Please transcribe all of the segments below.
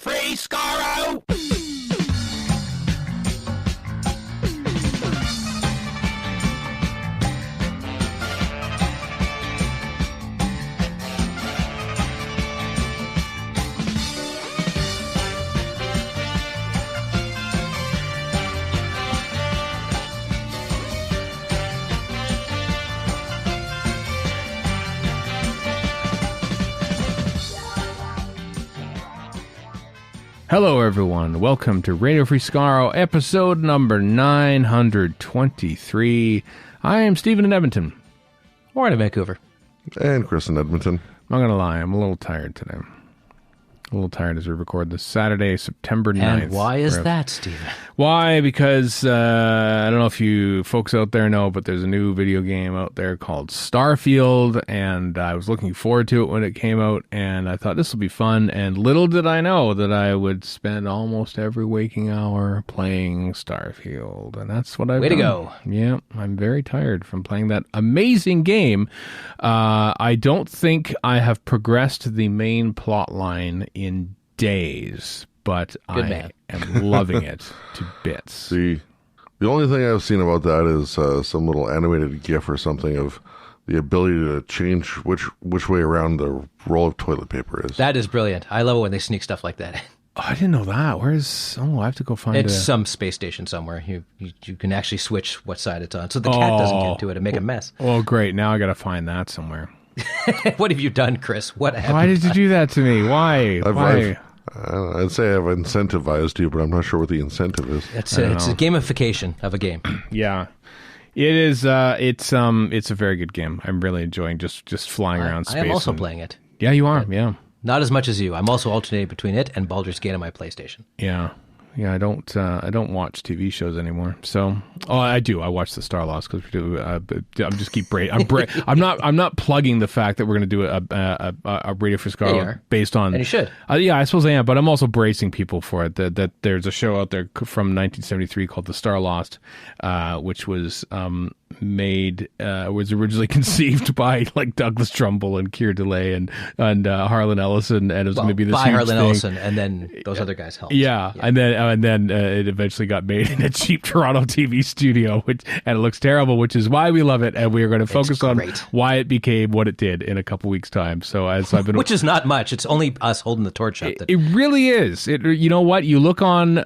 free, Skaro! Hello, everyone. Welcome to Radio Free Skaro, episode number 923. I am Stephen in Edmonton. Warren in Vancouver. And Chris in Edmonton. I'm not going to lie, I'm a little tired today. A little tired as we record this Saturday, September 9th. And why is that, Stephen? Why? Because I don't know if you folks out there know, but there's a new video game out there called Starfield, and I was looking forward to it when it came out, and I thought this will be fun, and little did I know that I would spend almost every waking hour playing Starfield, and that's what I've done. Way to go. Yeah, I'm very tired from playing that amazing game. I don't think I have progressed the main plot line in days, but I am loving it to bits. The only thing I've seen about that is some little animated GIF or something of the ability to change which way around the roll of toilet paper is. That is brilliant. I love it when they sneak stuff like that. Oh, I didn't know that. Where's... Oh, I have to go find it. It's some space station somewhere. You can actually switch what side it's on, so the cat doesn't get into it and make a mess. Oh, great. Now I got to find that somewhere. What have you done, Chris? What happened? Why did you do that to me? Why? Why? I'd say I've incentivized you, but I'm not sure what the incentive is. It's a gamification of a game. Yeah. It is. It's a very good game. I'm really enjoying just flying around space. I am also playing it. Yeah, you are. Yeah. Not as much as you. I'm also alternating between it and Baldur's Gate on my PlayStation. Yeah. Yeah, I don't watch TV shows anymore. So, I do. I watch the Star Lost because we do. I'm just keep I'm not plugging the fact that we're going to do a Radio for Skaro based on. And you should. Yeah, I suppose I am, but I'm also bracing people for it. That there's a show out there from 1973 called The Star Lost, which was was originally conceived by like Douglas Trumbull and Keir Dullea and Harlan Ellison, and it was going to be this by huge Harlan thing. Ellison, and then those other guys helped. Yeah. And then it eventually got made in a cheap Toronto TV studio, and it looks terrible, which is why we love it, and we are going to focus on why it became what it did in a couple weeks' time. So as I've been, which is not much. It's only us holding the torch up. It really is. You know what? You look on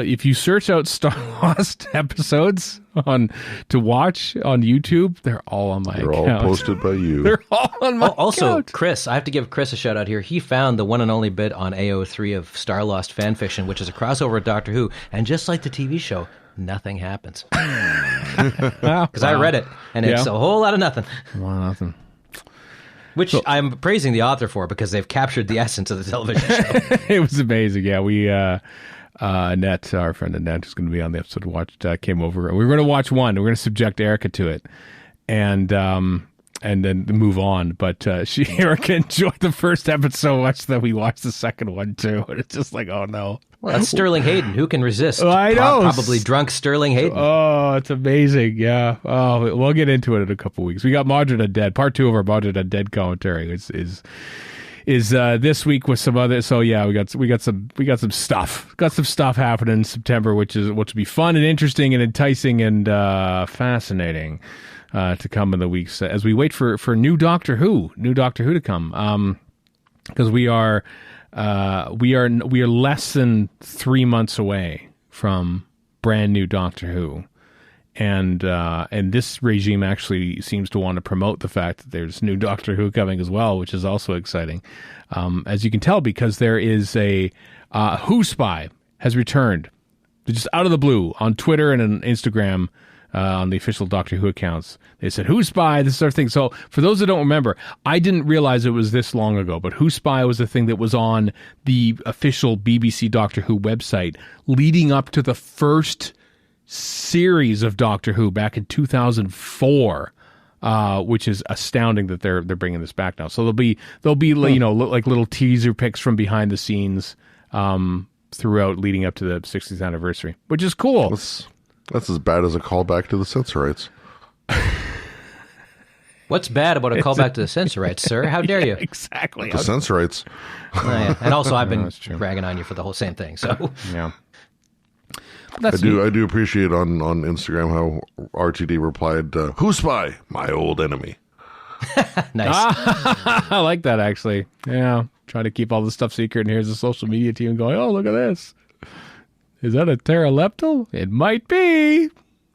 if you search out Star Lost episodes to watch on YouTube, they're all on my account. They're all posted by you. They're all on my also, account. Chris, I have to give Chris a shout out here. He found the one and only bit on AO3 of Star Lost fanfiction, which is a crossover with Doctor Who, and just like the TV show, nothing happens. Because I read it, and it's a whole lot of nothing. A lot of nothing. Which I'm praising the author for, because they've captured the essence of the television show. It was amazing. Yeah, we... Annette, our friend Annette, who's going to be on the episode, came over. We were going to watch one. We're going to subject Erica to it, and then move on. But Erica enjoyed the first episode so much that we watched the second one too. And it's just like, oh no. Well, that's Sterling Hayden. Who can resist? I know. Probably drunk Sterling Hayden. Oh, it's amazing. Yeah. Oh, we'll get into it in a couple weeks. We got Mawdryn Undead. Part 2 of our Mawdryn Undead commentary is this week with some other. So yeah, we got some stuff. Got some stuff happening in September, which will be fun and interesting and enticing and fascinating to come in the weeks as we wait for new Doctor Who to come. Because we are less than 3 months away from brand new Doctor Who. And this regime actually seems to want to promote the fact that there's new Doctor Who coming as well, which is also exciting, as you can tell, because there is a Who Spy has returned, just out of the blue, on Twitter and on Instagram, on the official Doctor Who accounts. They said, Who Spy, this sort of thing. So for those that don't remember, I didn't realize it was this long ago, but Who Spy was a thing that was on the official BBC Doctor Who website leading up to the first series of Doctor Who back in 2004, which is astounding that they're bringing this back now. So there'll be like little teaser pics from behind the scenes throughout leading up to the 60th anniversary, which is cool. That's as bad as a callback to the censorites. What's bad about a callback to the Censorites, sir? How dare you? Exactly. The Censorites. Oh, yeah. And also, I've been ragging on you for the whole same thing. So Yeah. I do appreciate on Instagram how RTD replied, "Who's spy? My old enemy." nice. I like that, actually. Yeah. Try to keep all this stuff secret, and here's the social media team going, oh, look at this. Is that a pteroleptal? It might be.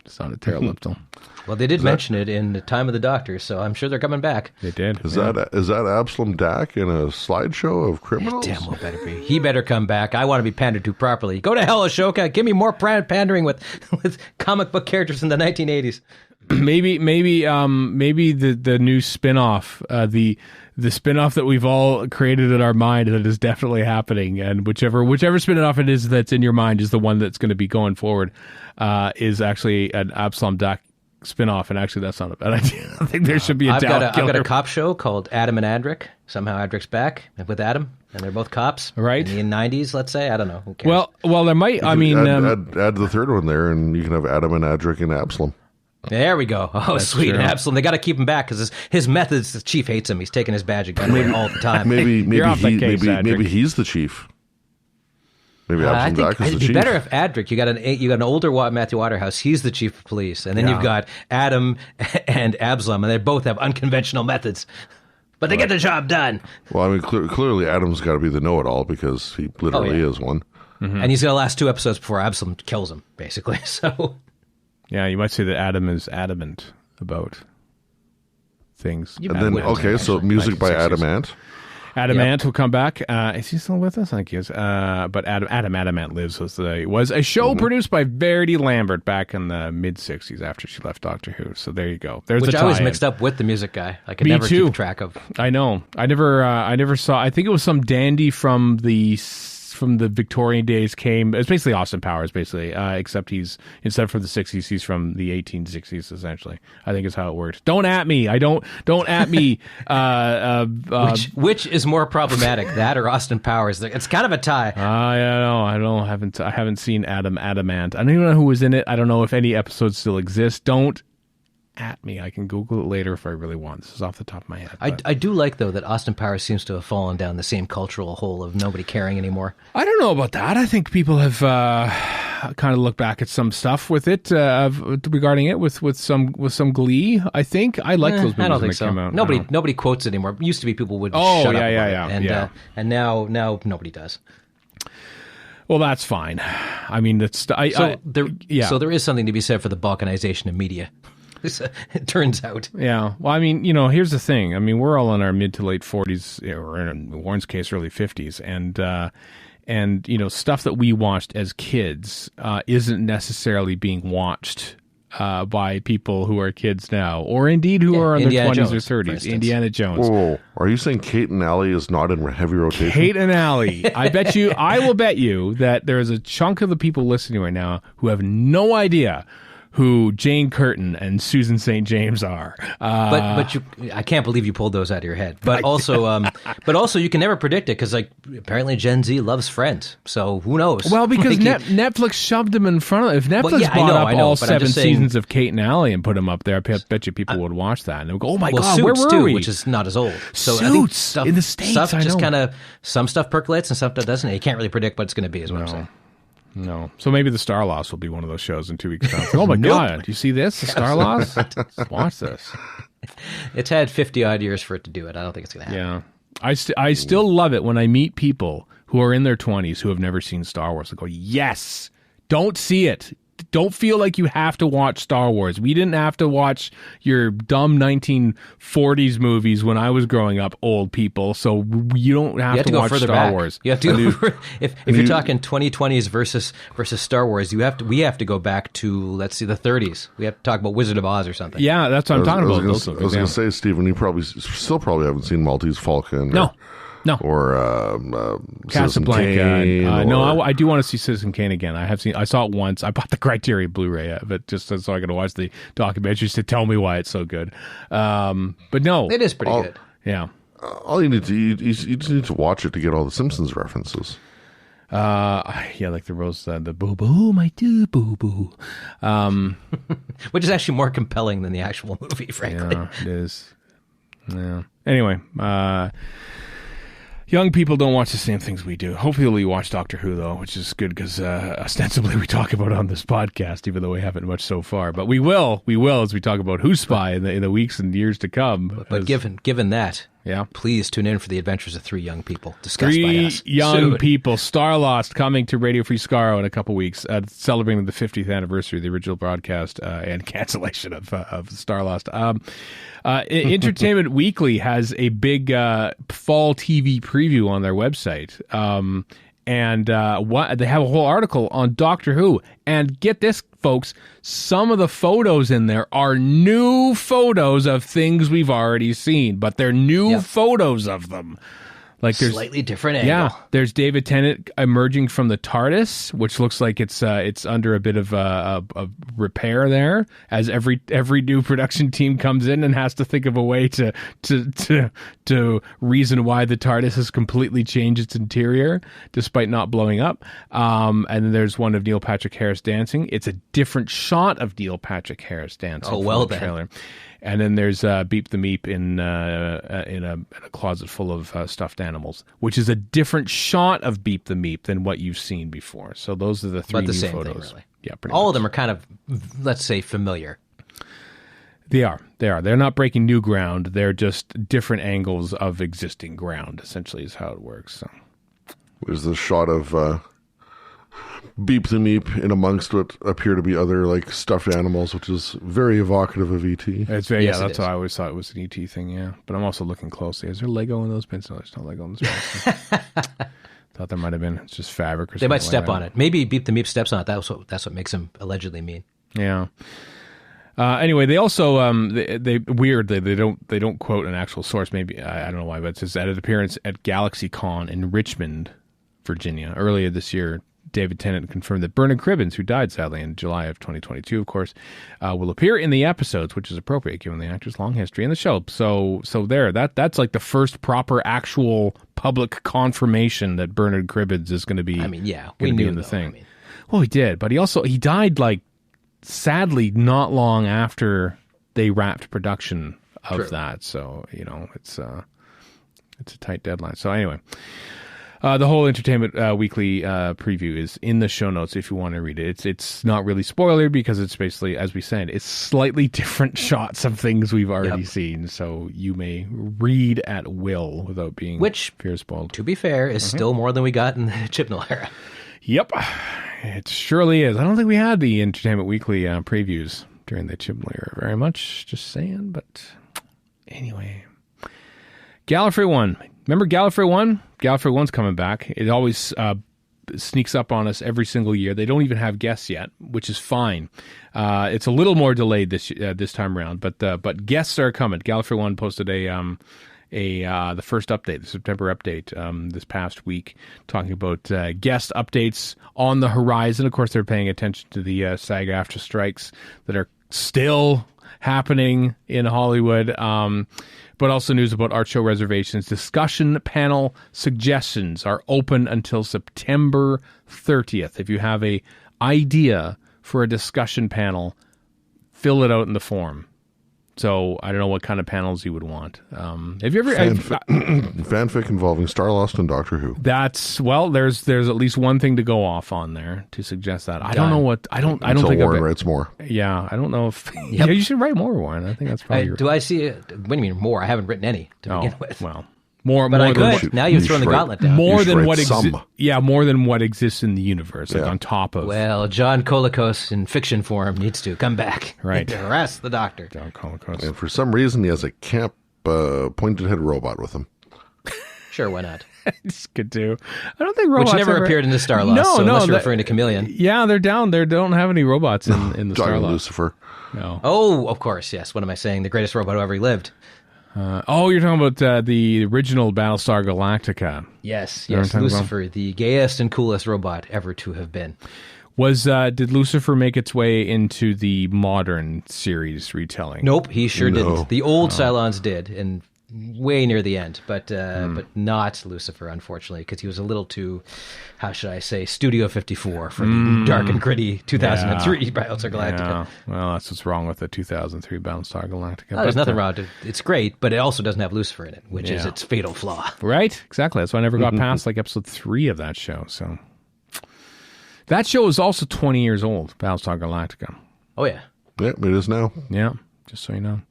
It's not a pteroleptal. Well, they did mention it in the Time of the Doctor, so I'm sure they're coming back. They did. Is that Absalom Dack in a slideshow of criminals? Damn well better be. He better come back. I want to be pandered to properly. Go to hell, Ashoka. Give me more pandering with comic book characters in the 1980s. Maybe the new spinoff, the spinoff that we've all created in our mind that is definitely happening, and whichever spinoff it is that's in your mind is the one that's going to be going forward, is actually an Absalom Dack spinoff, and actually that's not a bad idea. I think there should be I've got a cop show called Adam and Adric. Somehow Adric's back with Adam, and they're both cops, right? In the 90s, let's say. I don't know. Who cares? Well, there might. I mean, add the third one there, and you can have Adam and Adric and Absalom. There we go. Oh, that's sweet. True. Absalom. They got to keep him back because his methods, the chief hates him. He's taking his badge and gun away all the time. Maybe he's the chief. Maybe Absalom Dack is the chief. It'd be better if Adric, you got an older Matthew Waterhouse, he's the chief of police. And then you've got Adam and Absalom, and they both have unconventional methods. But they get the job done. Well, I mean, clearly Adam's got to be the know-it-all because he literally is one. Mm-hmm. And he's going to last 2 episodes before Absalom kills him, basically. So... Yeah, you might say that Adam is adamant about things. And then, so music by Adamant. Adamant will come back. Is he still with us? I think he is. But Adamant Lives was a show produced by Verity Lambert back in the mid-'60s after she left Doctor Who. So there you go. There's Which I was mixed up with the music guy. I could never keep track of. I know. I never saw. I think it was some dandy from the Victorian days came. It's basically Austin Powers, except he's instead from the 60s, he's from the 1860s, essentially. I think is how it worked. Don't at me. Don't at me. Which is more problematic, that or Austin Powers? It's kind of a tie. I haven't seen Adamant. I don't even know who was in it. I don't know if any episodes still exist. Don't at me. I can Google it later if I really want. This is off the top of my head. I do like, though, that Austin Powers seems to have fallen down the same cultural hole of nobody caring anymore. I don't know about that. I think people have kind of looked back at some stuff with it regarding it with some glee. I think I like those movies. I don't think when so. They came out. Nobody quotes it anymore. It used to be people would shut up about it. And now nobody does. Well, that's fine. I mean, so there is something to be said for the balkanization of media. It turns out. Yeah. Well, I mean, here's the thing. I mean, we're all in our mid to late 40s, or in Warren's case, early 50s. And stuff that we watched as kids isn't necessarily being watched by people who are kids now, or indeed who are in their 20s or 30s. Indiana Jones. Whoa. Are you saying Kate and Allie is not in heavy rotation? Kate and Allie. I will bet you that there is a chunk of the people listening right now who have no idea who Jane Curtin and Susan St. James are. But I can't believe you pulled those out of your head. But also, you can never predict it because apparently Gen Z loves Friends. So who knows? Well, because Netflix shoved them in front of. If Netflix bought up all 7 seasons of Kate and Allie and put them up there, I bet you people would watch that and they would go, "Oh my God, Suits where were too, we?" Which is not as old. So Suits in the States. Stuff just kind of some stuff percolates and stuff doesn't. You can't really predict what it's going to be. Is what I'm saying. No. So maybe The Star Lost will be one of those shows in 2 weeks' time. Oh my God. Do you see this? The Star Lost? Watch this. It's had 50-odd years for it to do it. I don't think it's going to happen. Yeah. I still love it when I meet people who are in their 20s who have never seen Star Wars. I go, yes, don't see it. Don't feel like you have to watch Star Wars. We didn't have to watch your dumb 1940s movies when I was growing up, old people. So you don't have to watch Star Wars. You have to go if you're talking 2020s versus Star Wars, we have to go back to, let's see, the 30s. We have to talk about Wizard of Oz or something. Yeah, that's what I'm talking about. I was going to say, Stephen, you still haven't seen Maltese Falcon. No. Or Casablanca. No, I do want to see Citizen Kane again. I saw it once. I bought the Criterion Blu-ray of it just so I could watch the documentaries to tell me why it's so good. But no. It is pretty good. Yeah. All you need to you just need to watch it to get all the Simpsons references. Like the boo boo, my do boo boo. Which is actually more compelling than the actual movie, frankly. Yeah, it is. Yeah. Anyway, young people don't watch the same things we do. Hopefully we watch Doctor Who, though, which is good because ostensibly we talk about it on this podcast, even though we haven't much so far. But we will as we talk about Who Spy in the weeks and years to come. But given that, yeah, please tune in for the adventures of three young people discussed by us. 3 young soon. people, Starlost, coming to Radio Free Skaro in a couple weeks, celebrating the 50th anniversary of the original broadcast and cancellation of Starlost. Entertainment Weekly has a big fall TV preview on their website. And they have a whole article on Doctor Who. And get this, folks, some of the photos in there are new photos of things we've already seen, but they're new photos of them. Like there's slightly different angle. Yeah, there's David Tennant emerging from the TARDIS, which looks like it's under a bit of a repair there, as every new production team comes in and has to think of a way to reason why the TARDIS has completely changed its interior despite not blowing up. And then there's one of Neil Patrick Harris dancing. It's a different shot of Neil Patrick Harris dancing. Oh, well the then. trailer. And then there's Beep the Meep in a closet full of stuffed animals, which is a different shot of Beep the Meep than what you've seen before. So those are the three But the new same photos. thing, really. Yeah, pretty All much. of them are kind of, let's say, familiar. They are. They're not breaking new ground. They're just different angles of existing ground, essentially, is how it works. So. There's the shot of Beep the Meep in amongst what appear to be other like stuffed animals, which is very evocative of E.T. It's very, Yes, yeah, it that's is. why I always thought it was an ET thing, yeah. But I'm also looking closely. Is there Lego in those pins? No, there's no Lego in this pins. Thought there might have been. It's just fabric or something. They might step like on it. Maybe Beep the Meep steps on it. That's what makes him allegedly mean. Yeah. Anyway, they also they weirdly they don't quote an actual source. Maybe I don't know why, but it says at an appearance at GalaxyCon in Richmond, Virginia, earlier this year, David Tennant confirmed that Bernard Cribbins, who died sadly in July of 2022, of course, will appear in the episodes, which is appropriate given the actor's long history in the show. So there, that's like the first proper actual public confirmation that Bernard Cribbins is going to be. I mean, yeah, we knew in the though, thing. I mean. Well, he did, but he died like sadly not long after they wrapped production of True. that. So it's a tight deadline. So anyway. The whole Entertainment Weekly preview is in the show notes if you want to read it. It's not really spoiler because it's basically, as we said, it's slightly different shots of things we've already seen. So you may read at will without being fear spoiled. To be fair, is still more than we got in the Chibnall era. Yep, it surely is. I don't think we had the Entertainment Weekly previews during the Chibnall era very much. Just saying, but anyway. Gallifrey 1. Remember Gallifrey 1? Gallifrey 1's coming back. It always sneaks up on us every single year. They don't even have guests yet, which is fine. It's a little more delayed this time around, but guests are coming. Gallifrey 1 posted the first update, the September update, this past week, talking about guest updates on the horizon. Of course, they're paying attention to the SAG-AFTRA strikes that are still happening in Hollywood. But also news about art show reservations. Discussion panel suggestions are open until September 30th. If you have a idea for a discussion panel, fill it out in the form. So I don't know what kind of panels you would want. Have you ever fanfic involving Starlost and Doctor Who? There's at least one thing to go off on there to suggest that. I don't know what I don't think Warren writes more. Yeah, I don't know if yeah, you should write more, Warren. I think that's probably. Do I see it? What do you mean more? I haven't written any to begin with. Well. More I than could. Now you've thrown the gauntlet down. More than what exists. more than what exists in the universe, like on top of. Well, John Colicos in fiction form needs to come back. Right. To harass the Doctor. John Colicos. And for some reason, he has a camp pointed head robot with him. Sure, why not? It's good too. I don't think robots Which never appeared in the Starlost. No, unless you're referring to Chameleon. Yeah, they're down. They don't have any robots in the Talking Starlost. Lucifer. No. Oh, of course, yes. What am I saying? The greatest robot who ever lived. You're talking about the original Battlestar Galactica. Yes, You know what I'm talking Lucifer, the gayest and coolest robot ever to have been. Did Lucifer make its way into the modern series retelling? Nope, he sure No. didn't. The old Cylons did, and way near the end, but not Lucifer, unfortunately, because he was a little too, how should I say, Studio 54 for the dark and gritty 2003 Battlestar Galactica. Yeah. Well, that's what's wrong with the 2003 Battlestar Galactica. No, there's nothing wrong with it. It's great, but it also doesn't have Lucifer in it, which is its fatal flaw. Right? Exactly. That's why I never got past like episode 3 of that show. So that show is also 20 years old, Battlestar Galactica. Oh, yeah. Yeah, it is now. Yeah, just so you know.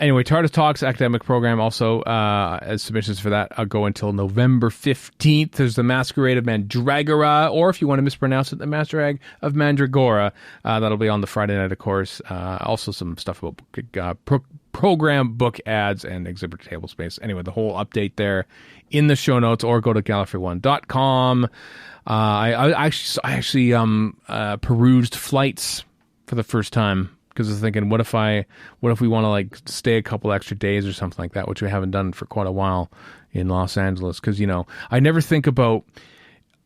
Anyway, TARDIS Talks academic program also, as submissions for that go until November 15th. There's the Masquerade of Mandragora, or if you want to mispronounce it, the Masquerade of Mandragora. That'll be on the Friday night, of course. Also some stuff about program book ads and exhibit table space. Anyway, the whole update there in the show notes, or go to Gallifrey1.com. I actually perused flights for the first time, because I was thinking, what if we want to like stay a couple extra days or something like that, which we haven't done for quite a while in Los Angeles. Because, I never think about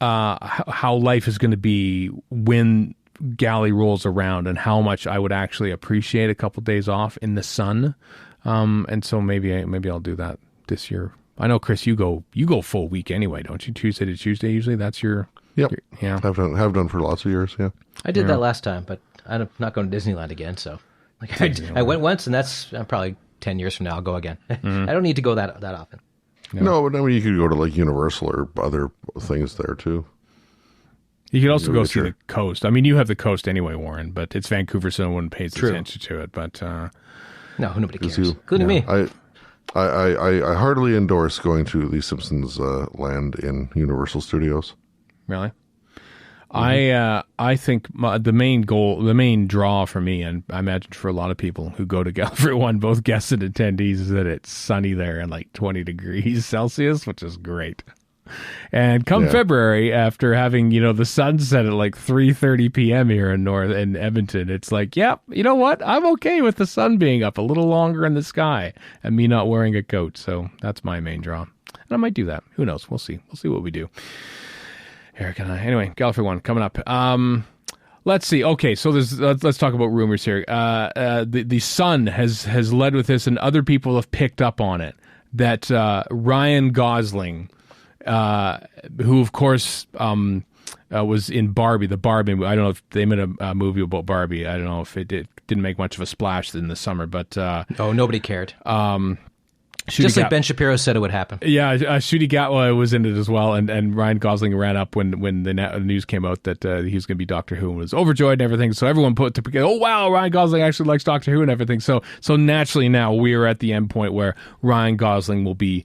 how life is going to be when Galley rolls around, and how much I would actually appreciate a couple days off in the sun. And so maybe I'll do that this year. I know, Chris, you go full week anyway, don't you? Tuesday to Tuesday usually. That's your yeah. Have done for lots of years. Yeah, I did that last time, but I'm not going to Disneyland again. So, I went once, and that's probably 10 years from now. I'll go again. I don't need to go that often. No, but I mean, you could go to like Universal or other things there too. You could also go see the coast. I mean, you have the coast anyway, Warren, but it's Vancouver, so no one pays attention to it. But no, nobody cares, including me. I heartily endorse going to the Simpsons land in Universal Studios. Really? I think the main draw for me, and I imagine for a lot of people who go to Gallifrey One, both guests and attendees, is that it's sunny there and like 20 degrees Celsius, which is great. And come February, after having the sun set at like 3:30 p.m. here in Edmonton, it's like, you know what? I'm okay with the sun being up a little longer in the sky and me not wearing a coat. So that's my main draw, and I might do that. Who knows? We'll see. We'll see what we do. Eric and I. Anyway, Gallifrey One coming up. Let's see. Okay, so let's talk about rumors here. The Sun has led with this, and other people have picked up on it, that Ryan Gosling, who of course was in Barbie, the Barbie movie. I don't know if they made a movie about Barbie. I don't know if it didn't make much of a splash in the summer, but nobody cared. Just like Ben Shapiro said it would happen. Yeah, Ncuti Gatwa was in it as well, and Ryan Gosling ran up when the news came out that he was going to be Doctor Who, and was overjoyed and everything. So everyone put together, oh wow, Ryan Gosling actually likes Doctor Who and everything. So naturally now we are at the end point where Ryan Gosling will be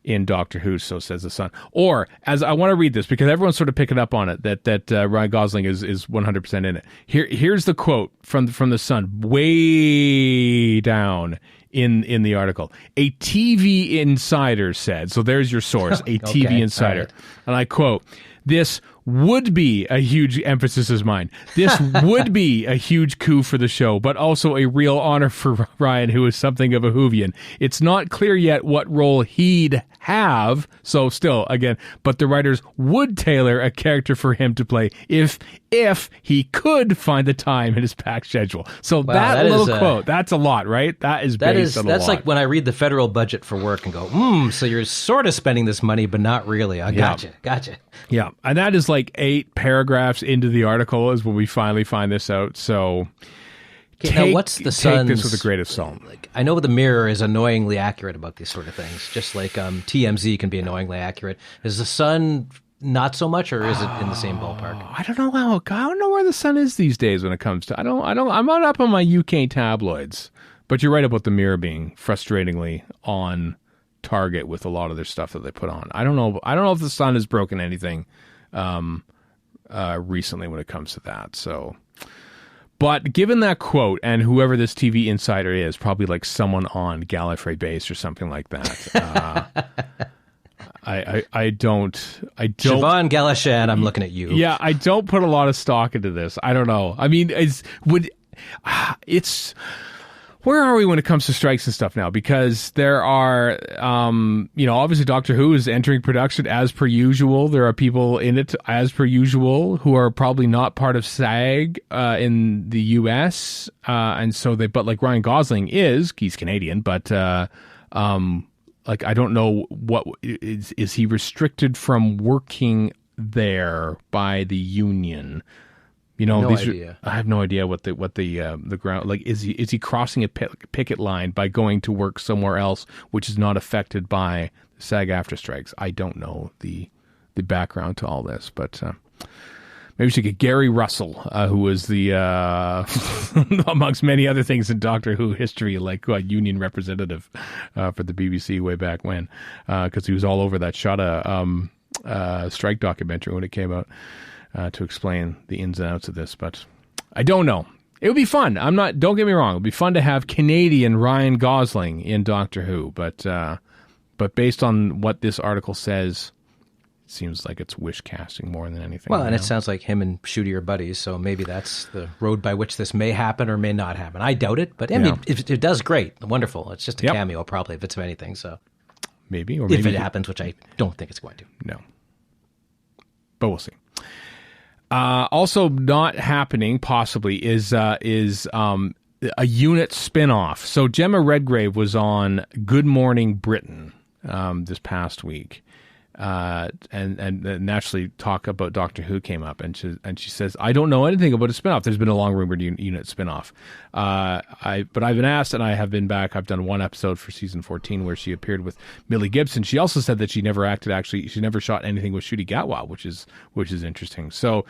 in Doctor Who, so says the Sun. Or, as I want to read this because everyone's sort of picking up on it, that Ryan Gosling is 100% in it. Here's the quote from the Sun, way down in the article. A TV insider said, so there's your source, a TV insider. Right. And I quote, "This would be a huge," emphasis is mine, "this would be a huge coup for the show, but also a real honor for Ryan, who is something of a Whovian. It's not clear yet what role he'd have," so still, again, "but the writers would tailor a character for him to play if he could find the time in his packed schedule." So wow, that little quote, that's a lot, right? That is based on a lot. That's like when I read the federal budget for work and go, so you're sort of spending this money, but not really. Gotcha. Yeah, and that is like 8 paragraphs into the article is when we finally find this out. So now what's the Sun's... Take this with a grain of salt. Like, I know the Mirror is annoyingly accurate about these sort of things, just like TMZ can be annoyingly accurate. Is the Sun not so much, or is it in the same ballpark? I don't know where the Sun is these days when it comes to... I'm not up on my UK tabloids, but you're right about the Mirror being frustratingly on target with a lot of their stuff that they put on. I don't know if the Sun has broken anything recently when it comes to that. So, but given that quote, and whoever this TV insider is, probably like someone on Gallifrey base or something like that. I don't. Siobhan Galashan, I'm looking at you. Yeah, I don't put a lot of stock into this. I don't know. I mean, where are we when it comes to strikes and stuff now? Because there are, obviously Doctor Who is entering production as per usual. There are people in it as per usual who are probably not part of SAG in the US. And so but like Ryan Gosling he's Canadian, but Like, I don't know what is he restricted from working there by the union? You know, No idea. I have no idea what the ground, like, is he crossing a picket line by going to work somewhere else, which is not affected by the SAG-AFTRA strikes? I don't know the background to all this, but maybe we should get Gary Russell, who was the amongst many other things in Doctor Who history, like union representative for the BBC way back when, because he was all over that Shudder strike documentary when it came out. To explain the ins and outs of this, but I don't know. It would be fun. Don't get me wrong. It would be fun to have Canadian Ryan Gosling in Doctor Who, but based on what this article says, it seems like it's wish casting more than anything. Well, and it sounds like him and Shooty are buddies, so maybe that's the road by which this may happen or may not happen. I doubt it, but I mean, if it does, great, wonderful. It's just a cameo, probably, if it's of anything. So maybe, or if it happens, which I don't think it's going to. No, but we'll see. Also not happening, possibly, is a unit spinoff. So Jemma Redgrave was on Good Morning Britain this past week, and naturally talk about Doctor Who came up, and she says, I don't know anything about a spinoff. There's been a long rumored unit spinoff. But I've been asked, and I have been back. I've done one episode for season 14 where she appeared with Millie Gibson. She also said that she never acted. Actually, she never shot anything with Ncuti Gatwa, which is interesting. So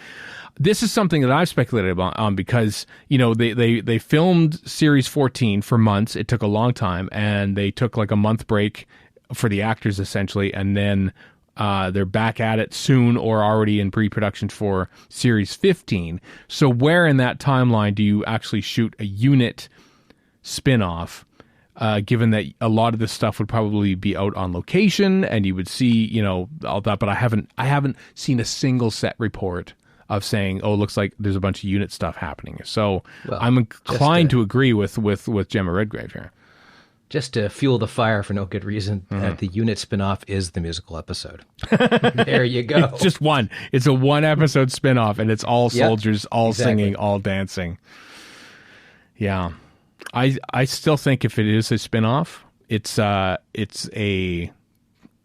this is something that I've speculated on because they filmed series 14 for months. It took a long time, and they took like a month break for the actors essentially, and then they're back at it soon or already in pre-production for Series 15. So where in that timeline do you actually shoot a unit spin-off, given that a lot of this stuff would probably be out on location and you would see, all that. But I haven't seen a single set report of saying, oh, it looks like there's a bunch of unit stuff happening. So I'm inclined to agree with Jemma Redgrave here. Just to fuel the fire for no good reason, the unit spinoff is the musical episode. There you go. It's just one. It's a one-episode spinoff, and it's all soldiers, all singing, all dancing. Yeah. I still think if it is a spinoff, it's a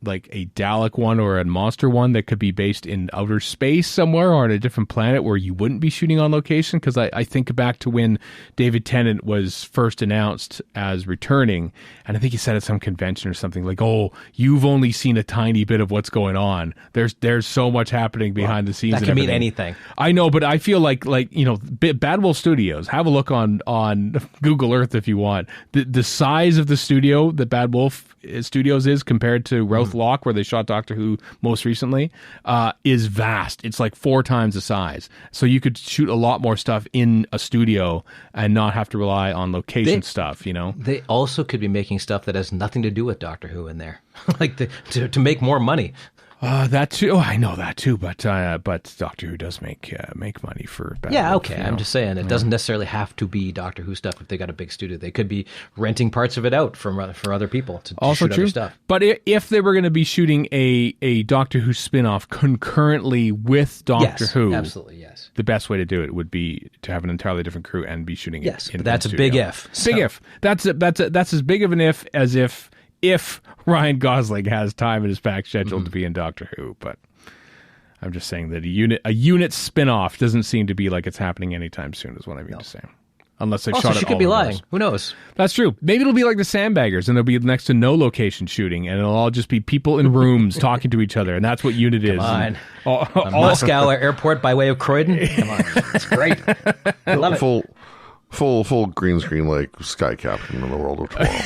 Dalek one or a monster one that could be based in outer space somewhere or on a different planet where you wouldn't be shooting on location. Because I think back to when David Tennant was first announced as returning, and I think he said at some convention or something like, "Oh, you've only seen a tiny bit of what's going on. There's so much happening behind the scenes." That can mean anything. I know, but I feel like Bad Wolf Studios. Have a look on Google Earth if you want. The size of the studio that Bad Wolf Studios is compared to Routh Lock, where they shot Doctor Who most recently, is vast. It's like 4 times the size. So you could shoot a lot more stuff in a studio and not have to rely on location stuff, They also could be making stuff that has nothing to do with Doctor Who in there, like to make more money. That too. I know that too, but Doctor Who does make money for Bad Wolf, okay. I'm just saying it doesn't necessarily have to be Doctor Who stuff. If they got a big studio, they could be renting parts of it out for other people to also shoot true. other stuff. But if they were going to be shooting a Doctor Who spinoff concurrently with Doctor Who, absolutely yes, the best way to do it would be to have an entirely different crew and be shooting it. But that's a big if. Big if. That's as big of an if as if Ryan Gosling has time in his packed schedule to be in Doctor Who. But I'm just saying that a unit spin-off doesn't seem to be like it's happening anytime soon, is what I mean to say. Unless they shot it she could be lying. Who knows? That's true. Maybe it'll be like the Sandbaggers, and there'll be next to no location shooting, and it'll all just be people in rooms talking to each other, and that's what unit is. Come on. Moscow Airport by way of Croydon. Come on. It's great. I love it. Full green screen like Sky Captain in the World of Tomorrow.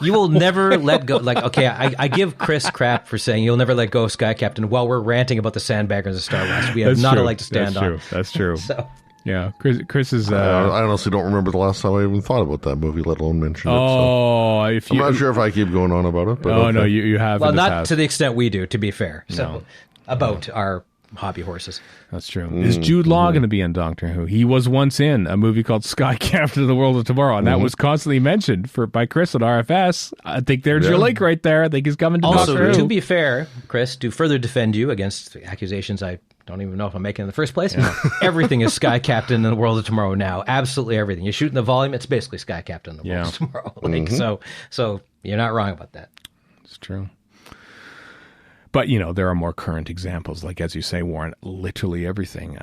You will never let go. I give Chris crap for saying you'll never let go of Sky Captain while we're ranting about the Sandbaggers of Star Wars. We have not a leg to stand on. That's true. So. Yeah, Chris is. I honestly don't remember the last time I even thought about that movie, let alone mention it. I'm not sure if I keep going on about it. But no, you have. Well, not to the extent we do, to be fair. So about our hobby horses. That's true. Is Jude Law going to be in Doctor Who? He was once in a movie called Sky Captain of the World of Tomorrow, and that was constantly mentioned by Chris at RFS. I think there's your link right there. I think he's coming to Doctor Who. Also, to be fair, Chris, to further defend you against the accusations I don't even know if I'm making in the first place, everything is Sky Captain in the World of Tomorrow now. Absolutely everything. You shoot in the volume, it's basically Sky Captain in the World of Tomorrow. So You're not wrong about that. It's true. But, you know, there are more current examples, like, as you say, Warren, literally everything.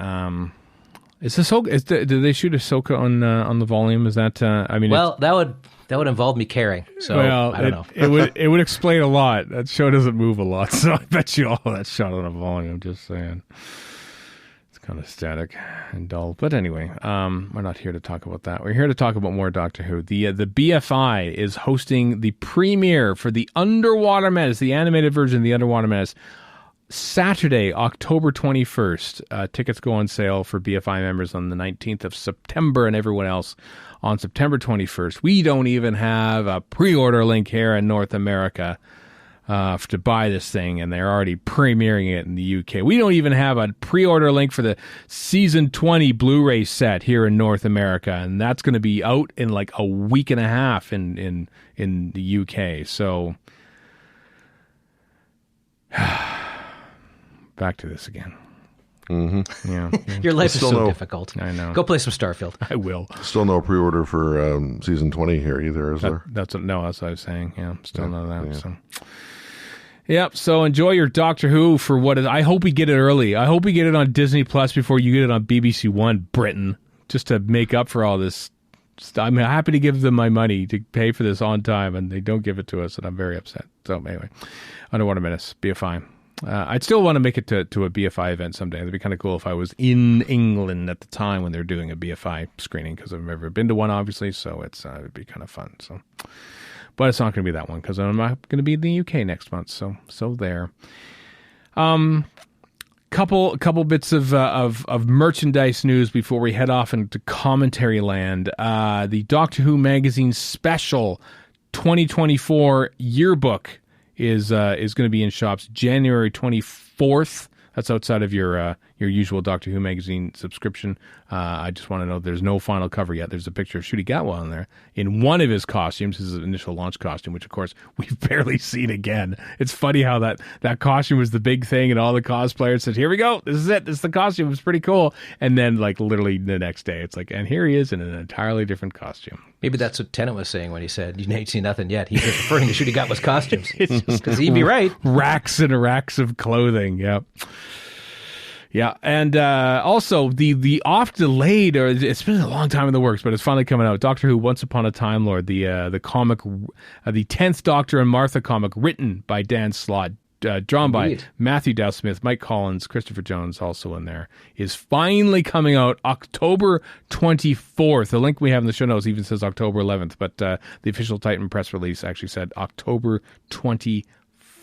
Is Ahsoka? Did they shoot Ahsoka on the volume? Is that? That would involve me caring. So I don't know. It would explain a lot. That show doesn't move a lot, so I bet you all that's shot on a volume. Just saying, it's kind of static and dull. But anyway, we're not here to talk about that. We're here to talk about more Doctor Who. The BFI is hosting the premiere for the Underwater Menace, the animated version of the Underwater Menace, Saturday, October 21st. Tickets go on sale for BFI members on the 19th of September and everyone else on September 21st. We don't even have a pre-order link here in North America to buy this thing, and they're already premiering it in the UK. We don't even have a pre-order link for the Season 20 Blu-ray set here in North America, and that's going to be out in like a week and a half in the UK. So back to this again. Mm-hmm. Yeah. Your life is so difficult. I know. Go play some Starfield. I will. Still no pre-order for season 20 here either, is there? That's what I was saying. Yeah, still none of that. Yeah. So. Yep. So enjoy your Doctor Who for what is. I hope we get it early. I hope we get it on Disney Plus before you get it on BBC One Britain, just to make up for all this. I'm happy to give them my money to pay for this on time, and they don't give it to us, and I'm very upset. So anyway, Underwater Menace, BFI. I'd still want to make it to a BFI event someday. It'd be kind of cool if I was in England at the time when they're doing a BFI screening, because I've never been to one, obviously, so it'd be kind of fun. So, but it's not going to be that one because I'm not going to be in the UK next month. So there. Couple bits of merchandise news before we head off into commentary land. The Doctor Who magazine special 2024 yearbook is going to be in shops January 24th. That's outside of your usual Doctor Who magazine subscription. I just want to know there's no final cover yet. There's a picture of Ncuti Gatwa on there in one of his costumes, his initial launch costume, which of course we've barely seen again. It's funny how that costume was the big thing, and all the cosplayers said, "Here we go, this is it. This is the costume. It's pretty cool." And then, like, literally the next day, it's like, and here he is in an entirely different costume. Maybe that's what Tennant was saying when he said, "You ain't seen nothing yet." He's just referring to Ncuti Gatwa's costumes. Because he'd be right. Racks and racks of clothing. Yep. Yeah, and also the oft delayed, or it's been a long time in the works, but it's finally coming out. Doctor Who: Once Upon a Time Lord, the comic, the 10th Doctor and Martha comic, written by Dan Slott, drawn by Matthew Dow Smith, Mike Collins, Christopher Jones, also in there, is finally coming out October 24th. The link we have in the show notes even says October 11th, but the official Titan press release actually said October 24th.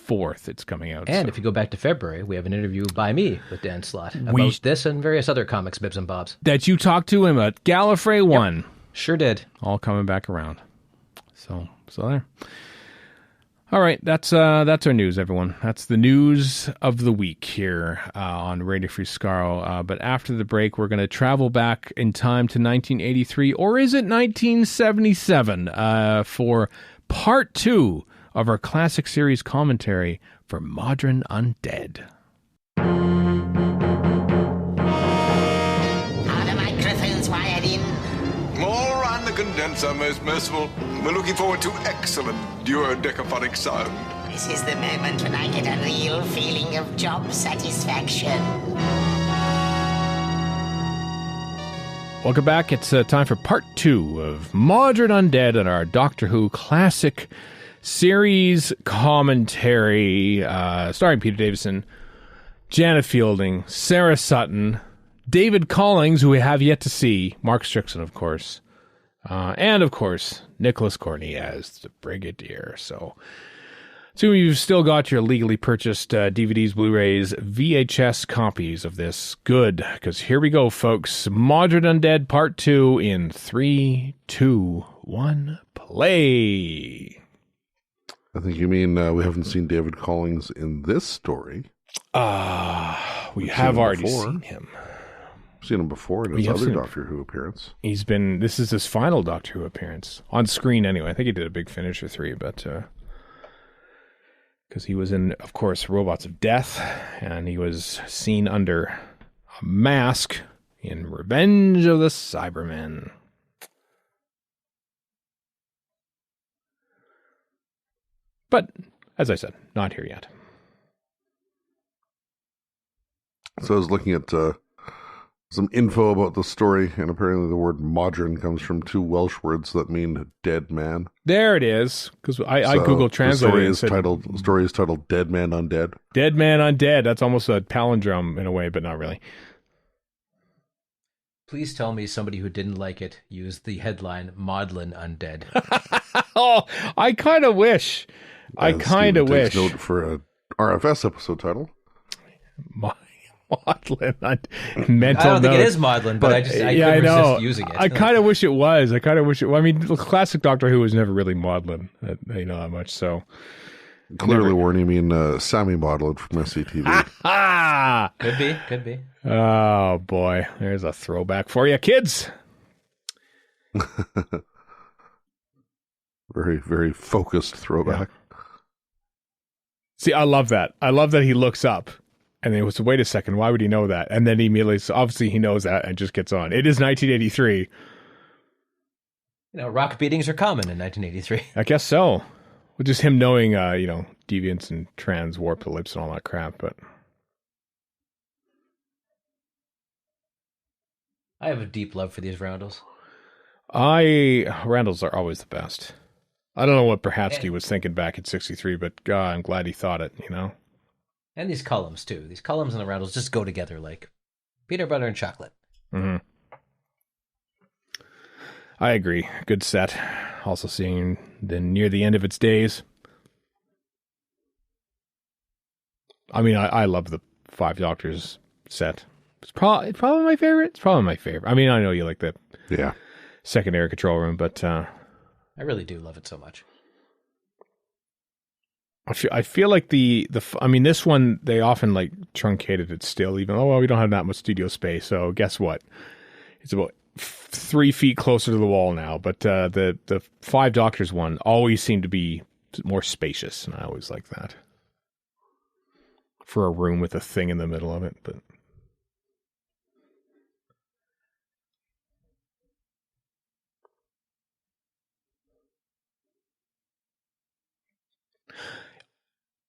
It's coming out. And if you go back to February, we have an interview by me with Dan Slott about this and various other comics, bibs and bobs. That you talked to him at Gallifrey 1. Sure did. All coming back around. So there. All right, that's our news, everyone. That's the news of the week here on Radio Free Skaro. But after the break, we're going to travel back in time to 1983, or is it 1977, for part 2 of our classic series commentary for Mawdryn Undead. Are the microphones wired in? All around the condenser, most merciful. We're looking forward to excellent duodecaphonic sound. This is the moment when I get a real feeling of job satisfaction. Welcome back. It's time for part 2 of Mawdryn Undead and our Doctor Who classic series commentary, starring Peter Davison, Janet Fielding, Sarah Sutton, David Collings, who we have yet to see, Mark Strickson, of course, and, of course, Nicholas Courtney as the Brigadier. So you've still got your legally purchased DVDs, Blu-rays, VHS copies of this. Good, because here we go, folks. Mawdryn Undead Part 2 in 3, 2, 1, play. I think you mean we haven't seen David Collings in this story. We have already seen him. Seen him before in his other Doctor Who appearance. This is his final Doctor Who appearance. On screen, anyway. I think he did a big finish or 3, but because he was in, of course, Robots of Death, and he was seen under a mask in Revenge of the Cybermen. But as I said, not here yet. So I was looking at some info about the story, and apparently the word Mawdryn comes from two Welsh words that mean dead man. There it is, because I Google Translate it. The story is titled Dead Man Undead. Dead Man Undead. That's almost a palindrome in a way, but not really. Please tell me somebody who didn't like it used the headline Mawdryn Undead. Oh, I kind of wish. I kind of wish. Note for a RFS episode title. Maudlin. Mental I don't think note. it is Maudlin, but I couldn't resist using it. I kind of wish it was. I mean, the classic Doctor Who was never really Maudlin. You know that much. So clearly, Warren, you mean Sammy Maudlin from SCTV. Could be. Oh boy, there's a throwback for you, kids. Very, very focused throwback. Yeah. See, I love that. I love that he looks up. And then it was, wait a second, why would he know that? And then he immediately, so obviously he knows that and just gets on. It is 1983. You know, rock beatings are common in 1983. I guess so. Well, just him knowing, deviants and trans warped ellipse and all that crap. But I have a deep love for these roundels. Roundels are always the best. I don't know what Perhatsky was thinking back at 63, but God, I'm glad he thought it, you know? And these columns, too. These columns and the roundels just go together like peanut butter and chocolate. Mm-hmm. I agree. Good set. Also seeing near the end of its days. I mean, I love the Five Doctors set. It's probably my favorite. I mean, I know you like the secondary control room, but I really do love it so much. I feel like this one, they often like truncated it still, even though we don't have that much studio space. So guess what? It's about 3 feet closer to the wall now. But the Five Doctors one always seemed to be more spacious, and I always like that for a room with a thing in the middle of it. But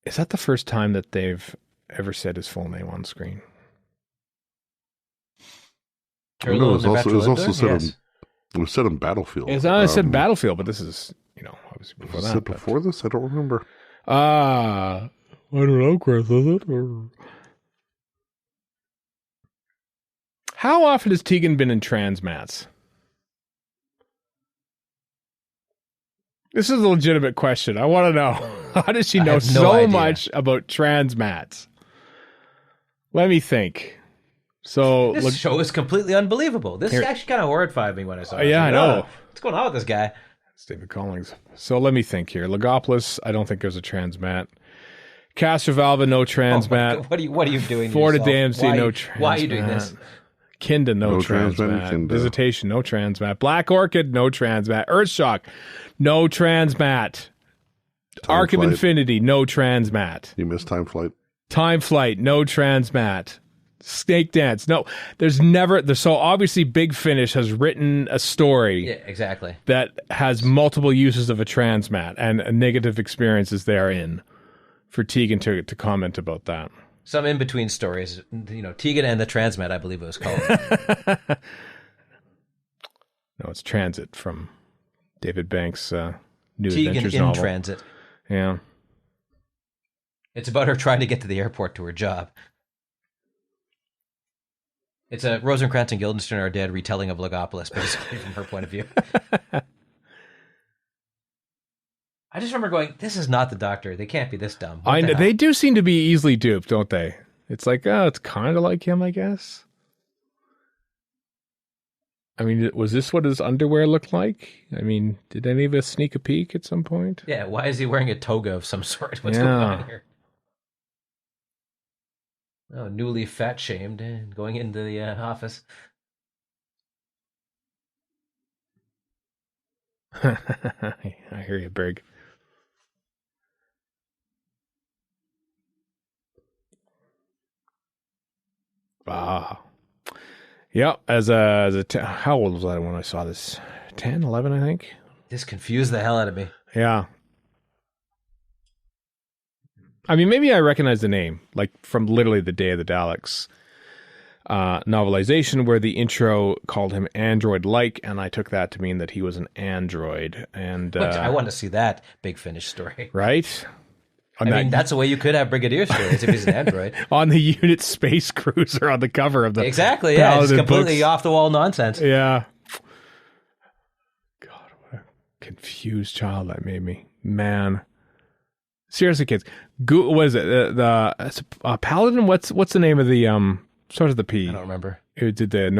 is that the first time that they've ever said his full name on screen? It was also said in Battlefield. It's not said Battlefield, but this is, obviously before that. Before this? I don't remember. I don't know, Chris, is it? Or... How often has Tegan been in trans mats? This is a legitimate question. I want to know. How does she know so much about trans mats? Let me think. So this show is completely unbelievable. This actually kind of horrified me when I saw it. Yeah, I know. What's going on with this guy? It's David Collings. So let me think here. Logopolis, I don't think there's a trans mat. Castrovalva, no trans mat. What are you doing? Florida Dempsey, no trans mat. Why are you doing this? Kinda, no trans mat. Visitation, no trans mat. Black Orchid, no trans mat. Earthshock, no trans mat. Arc of Infinity, no trans mat. You missed Time Flight. Time Flight, no trans mat. Snake Dance, no. There's never. So obviously, Big Finish has written a story. Yeah, exactly. That has multiple uses of a trans mat and negative experiences therein for Tegan to comment about that. Some in between stories, Tegan and the Transmat, I believe it was called. No, it's Transit from David Banks' new Tegan adventures in novel. Transit. Yeah, it's about her trying to get to the airport to her job. It's a Rosencrantz and Guildenstern Are Dead retelling of Logopolis, basically, from her point of view. I just remember going, this is not the Doctor. They can't be this dumb. They do seem to be easily duped, don't they? It's like, it's kind of like him, I guess. I mean, was this what his underwear looked like? I mean, did any of us sneak a peek at some point? Yeah, why is he wearing a toga of some sort? What's going on here? Oh, newly fat-shamed and going into the office. I hear you, Berg. Wow. Yeah, how old was I when I saw this? 10, 11, I think. This confused the hell out of me. Yeah. I mean, maybe I recognize the name, like from literally the Day of the Daleks novelization, where the intro called him android-like, and I took that to mean that he was an android. And I want to see that Big Finish story. Right? I mean, that's the way you could have Brigadier stories if he's an android. On the unit space cruiser on the cover of the exactly, yeah, it's completely off the wall nonsense. Yeah. God, what a confused child that made me, man. Seriously, kids, what is it? The Paladin. What's the name of the starts with the P? I don't remember. Who did the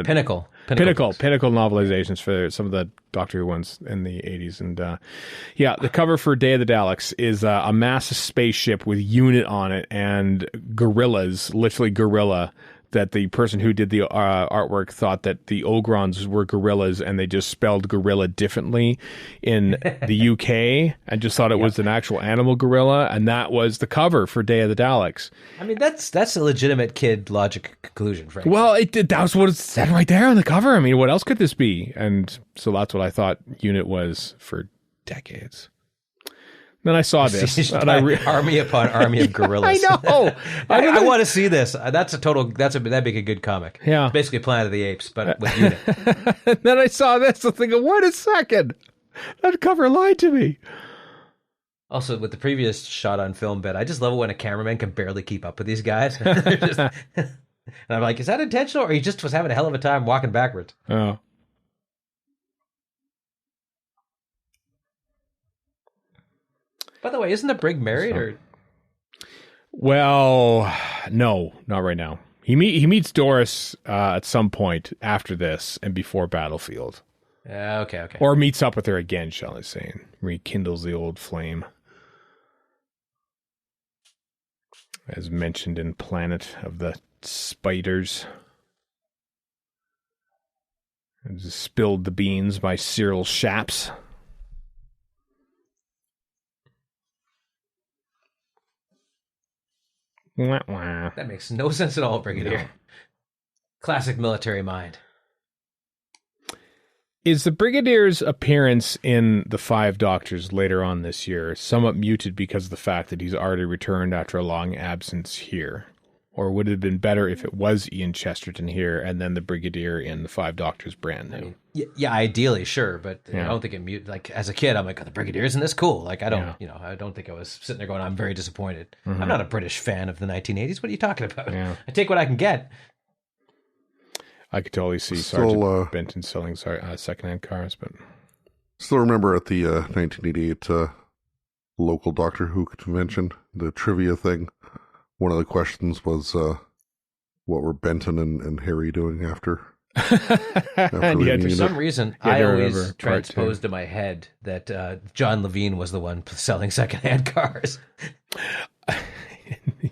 Pinnacle novelizations for some of the Doctor Who ones in the 80s. And the cover for Day of the Daleks is a massive spaceship with unit on it and gorillas, literally gorilla, that the person who did the artwork thought that the Ogrons were gorillas, and they just spelled gorilla differently in the UK and just thought it was an actual animal gorilla, and that was the cover for Day of the Daleks. I mean, that's a legitimate kid logic conclusion, frankly. Well, that was what it said right there on the cover. I mean, what else could this be? And so that's what I thought Unit was for decades. Then I saw this. And army upon army of gorillas. I know. I want to see this. That'd make a good comic. Yeah. It's basically Planet of the Apes, but with Unit. And then I saw this. I'm thinking, wait a second. That cover lied to me. Also, with the previous shot on film bit, I just love it when a cameraman can barely keep up with these guys. And I'm like, is that intentional, or he just was having a hell of a time walking backwards? Oh. By the way, isn't the Brig married? Or Well, no, not right now. He meets Doris at some point after this and before Battlefield. Okay. Or meets up with her again, shall I say, and rekindles the old flame. As mentioned in Planet of the Spiders. And Spilled the Beans by Cyril Shaps. Wah, wah. That makes no sense at all, Brigadier. No. Classic military mind. Is the Brigadier's appearance in The Five Doctors later on this year somewhat muted because of the fact that he's already returned after a long absence here? Or would it have been better if it was Ian Chesterton here and then the Brigadier in The Five Doctors brand new? Yeah, ideally, sure, but I don't think it muted. Like, as a kid, I'm like, oh, the Brigadier, isn't this cool? Like, I don't, I don't think I was sitting there going, I'm very disappointed. Mm-hmm. I'm not a British fan of the 1980s. What are you talking about? Yeah. I take what I can get. I could totally see Sergeant Benton selling secondhand cars, but still remember at the 1988 local Doctor Who convention, the trivia thing. One of the questions was, what were Benton and Harry doing after? For some reason, I always transposed to my head that John Levine was the one selling secondhand cars.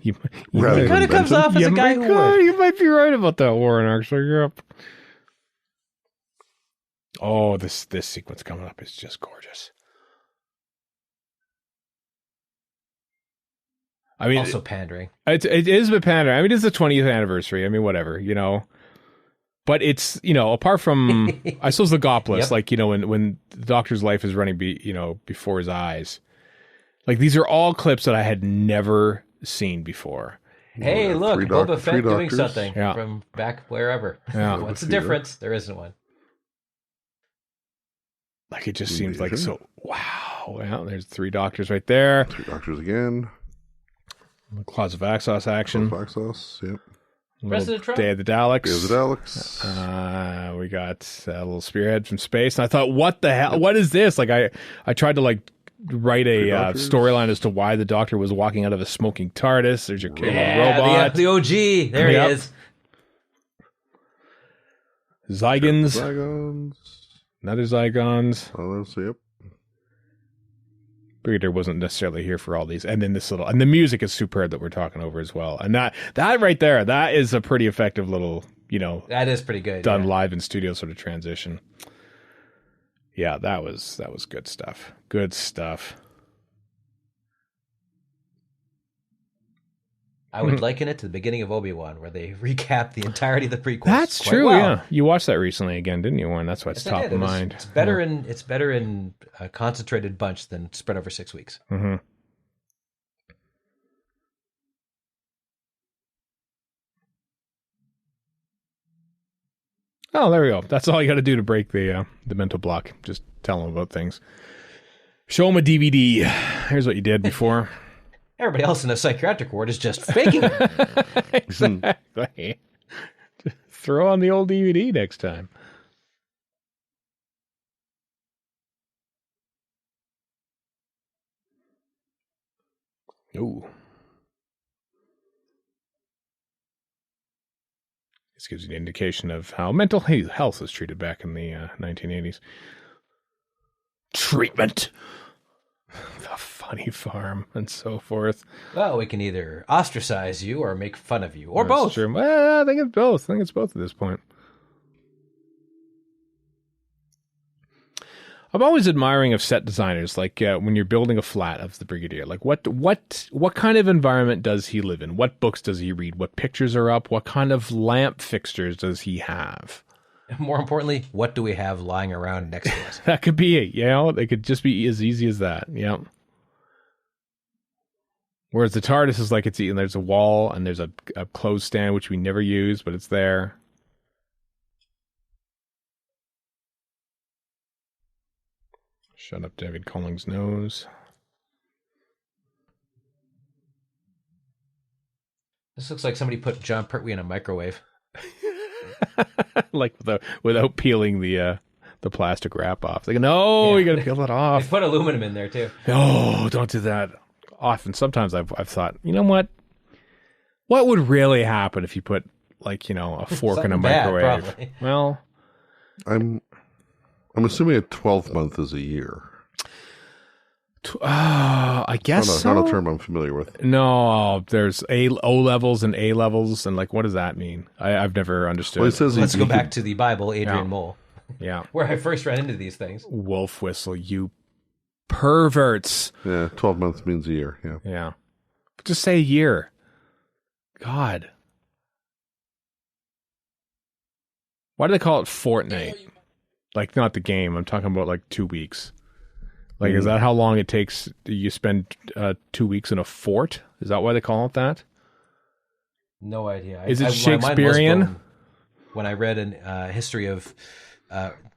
It kind of comes off as a guy who would. You might be right about that, Warren, actually. Yep. Oh, this sequence coming up is just gorgeous. I mean, also pandering. It is a bit pandering. I mean, it's the 20th anniversary. I mean, whatever, But it's, apart from, I suppose, the Gopless, like, when the Doctor's life is running, before his eyes. Like, these are all clips that I had never seen before. Hey, look, Boba Fett doing something from back wherever. Yeah. What's the difference? There isn't one. Like, it just seems like so, wow. Well, there's 3 Doctors right there. 3 Doctors again. Claws of Axos action. Claws of Axos, yep. President Trump. Day of the Daleks. Day of the Daleks. We got a little spearhead from space. And I thought, what the hell? What is this? Like, I tried to, write a storyline as to why the Doctor was walking out of a smoking TARDIS. There's your robot. The OG. There he is. Zygons. Zygons. Another Zygons. Oh, yep. Brigadier wasn't necessarily here for all these. And then and the music is superb that we're talking over as well. And that right there, that is a pretty effective little, that is pretty good. Done live in studio sort of transition. Yeah, that was good stuff. Good stuff. I would liken it to the beginning of Obi-Wan, where they recap the entirety of the prequels. That's true. Well. Yeah, you watched that recently again, didn't you, Warren? That's why it's top of mind. It's better in a concentrated bunch than spread over 6 weeks. Mm-hmm. Oh, there we go. That's all you got to do to break the mental block. Just tell them about things. Show them a DVD. Here's what you did before. Everybody else in the psychiatric ward is just faking it. Exactly. Throw on the old DVD next time. Ooh. This gives you an indication of how mental health was treated back in the 1980s. Treatment. The Funny Farm and so forth. Well, we can either ostracize you or make fun of you, or That's both. true. Well, I think it's both. I think it's both at this point. I'm always admiring of set designers, like when you're building a flat of the Brigadier. Like, what kind of environment does he live in? What books does he read? What pictures are up? What kind of lamp fixtures does he have? More importantly, what do we have lying around next to us? That could be it. You know, it could just be as easy as that. Yeah. Whereas the TARDIS is like there's a wall and there's a clothes stand, which we never use, but it's there. Shut up, David Collings' nose. This looks like somebody put John Pertwee in a microwave. Like without peeling the plastic wrap off. Like, no, you got to peel that They off. put aluminum in there too. Oh, don't do that. Sometimes I've thought, you know what? What would really happen if you put a fork in a Something bad, microwave? probably. Well, I'm assuming a 12-month is a year. I guess so. Not a term I'm familiar with. No, there's O levels and A levels, and what does that mean? I've never understood. Well, it says Let's go back to the Bible, Adrian Yeah. Mole, Yeah, where I first ran into these things. wolf whistle, you perverts. Yeah, 12 months means a year. Yeah. Yeah, just say a year. God, why do they call it fortnight? Like, not the game. I'm talking about 2 weeks. Is that how long it takes? You spend 2 weeks in a fort? Is that why they call it that? No idea. Is it my mind was Shakespearean? blown when I read a history of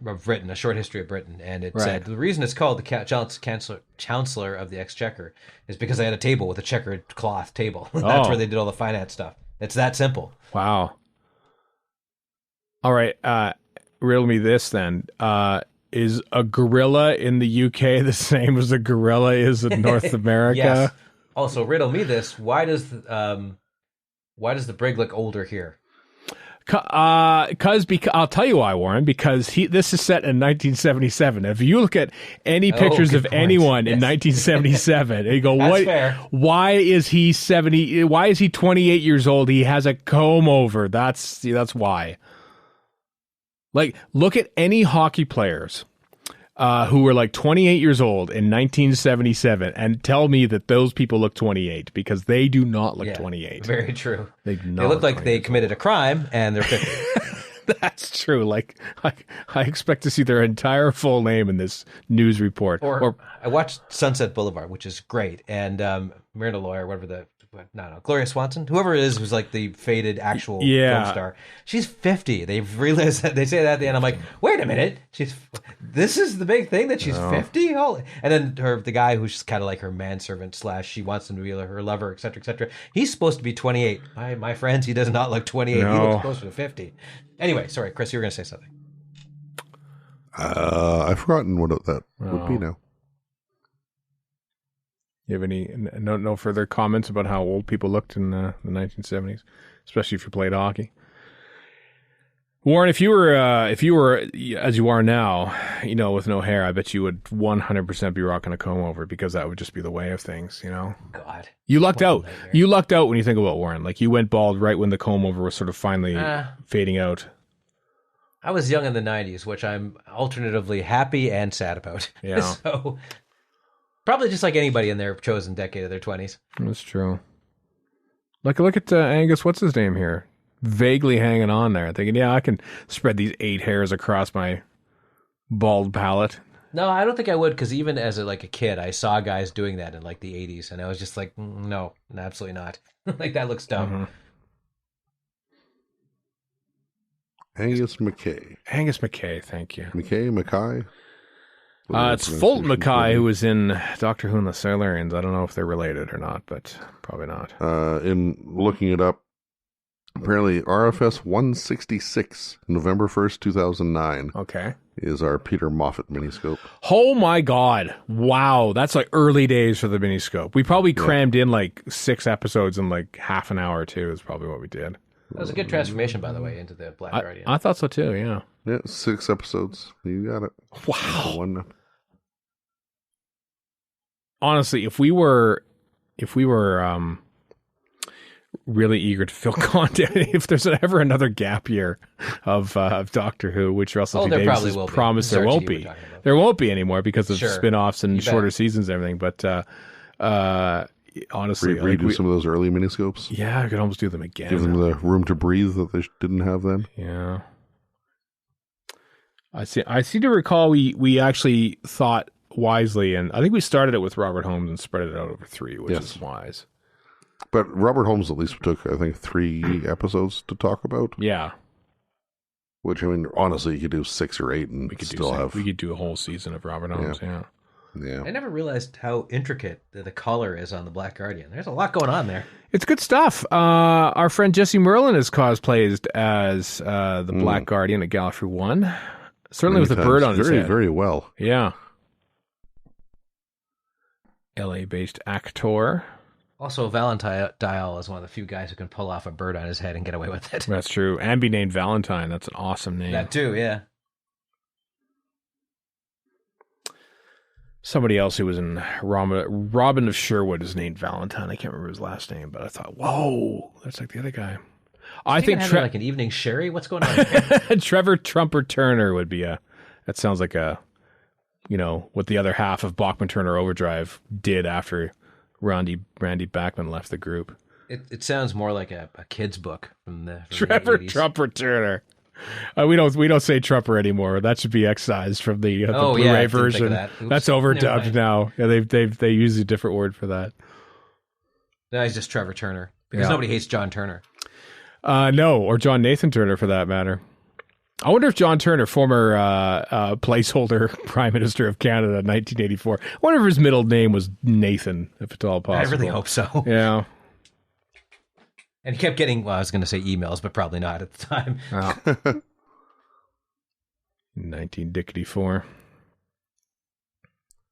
Britain, a short history of Britain, and it said the reason it's called the Chancellor of the Exchequer is because they had a table with a checkered cloth table. That's where they did all the finance stuff. It's that simple. Wow. All right. Riddle me this then. Is a gorilla in the UK the same as a gorilla is in North America? Yes. Also, riddle me this: why does the brig look older here? Because I'll tell you why, Warren. Because this is set in 1977. If you look at any pictures of anyone in 1977, and you go, That's "What? fair. Why is he 70? Why is he 28 years old? He has a comb over. That's why." Look at any hockey players who were 28 years old in 1977 and tell me that those people look 28, because they do not look 28. Very true. They do not They look like 28 they committed a crime and they're 50. That's true. I expect to see their entire full name in this news report. Or I watched Sunset Boulevard, which is great, and Myrna Loy, Gloria Swanson, whoever it is, who's the faded actual film star. She's 50. They've realized that. They say that at the end. I'm like, wait a minute, this is the big thing that she's 50. Holy! And then the guy who's kind of like her manservant / she wants him to be her lover, etc., etc. He's supposed to be 28. My friends, he does not look 28. No. He looks closer to 50. Anyway, sorry, Chris, you were going to say something. I've forgotten what that would be now. You have any no further comments about how old people looked in the 1970s, especially if you played hockey? Warren, if you were as you are now, with no hair, I bet you would 100% be rocking a comb over, because that would just be the way of things. God, you lucked out. You lucked out when you think about Warren. You went bald right when the comb over was sort of finally fading out. I was young in the 90s, which I'm alternatively happy and sad about. Yeah. So probably just like anybody in their chosen decade of their 20s. That's true. Look at Angus, what's his name here? Vaguely hanging on there, thinking, I can spread these 8 hairs across my bald palate. No, I don't think I would, because even as a kid, I saw guys doing that in the 80s, and I was just like, no, absolutely not. That looks dumb. Angus McKay. Angus McKay, thank you. Mackay? It's Fulton Mackay, who was in Doctor Who and the Silurians. I don't know if they're related or not, but probably not. In looking it up, apparently RFS 166, November 1st, 2009. Okay. Is our Peter Moffat miniscope. Oh my God. Wow. That's like early days for the miniscope. We probably crammed in like 6 episodes in like half an hour or two is probably what we did. That was a good transformation, by the way, into the Black Guardian. I thought so too, yeah. Yeah, 6 episodes. You got it. Wow. One. Honestly, if we were really eager to fill content, if there's ever another gap year of Doctor Who, which Russell T. Davies has promised there won't be. There won't be anymore because of spin-offs and shorter seasons and everything. But honestly, redo some of those early miniscopes. Yeah, I could almost do them again. Give them the room to breathe that they didn't have then. Yeah. I seem to recall we actually thought wisely, and I think we started it with Robert Holmes and spread it out over 3, which is wise. But Robert Holmes at least took, I think, 3 episodes to talk about. Yeah. Which, I mean, honestly, you could do 6 or 8 and we could do a whole season of Robert Holmes, yeah. I never realized how intricate the collar is on the Black Guardian. There's a lot going on there. It's good stuff. Our friend Jesse Merlin is cosplayed as the Black Guardian at Gallifrey 1. Certainly with a bird on his head. Very well. Yeah. LA-based actor. Also, Valentine Dial is one of the few guys who can pull off a bird on his head and get away with it. That's true. And be named Valentine. That's an awesome name. That too, yeah. Somebody else who was in Robin of Sherwood is named Valentine. I can't remember his last name, but I thought, whoa, that's like the other guy. I think like an evening sherry. What's going on here? Trevor Trumper Turner would be that sounds like what the other half of Bachman Turner Overdrive did after Randy Bachman left the group. It sounds more like a kid's book from the Trevor the 80s. Trumper Turner. We don't say Trumper anymore. That should be excised from the Blu-ray version. That's overdubbed now. Yeah, they use a different word for that. No, he's just Trevor Turner because nobody hates John Turner. No, or John Nathan Turner for that matter. I wonder if John Turner, former placeholder Prime Minister of Canada in 1984, I wonder if his middle name was Nathan, if at all possible. I really hope so. Yeah. And he kept getting, I was going to say emails, but probably not at the time. Oh. 1984.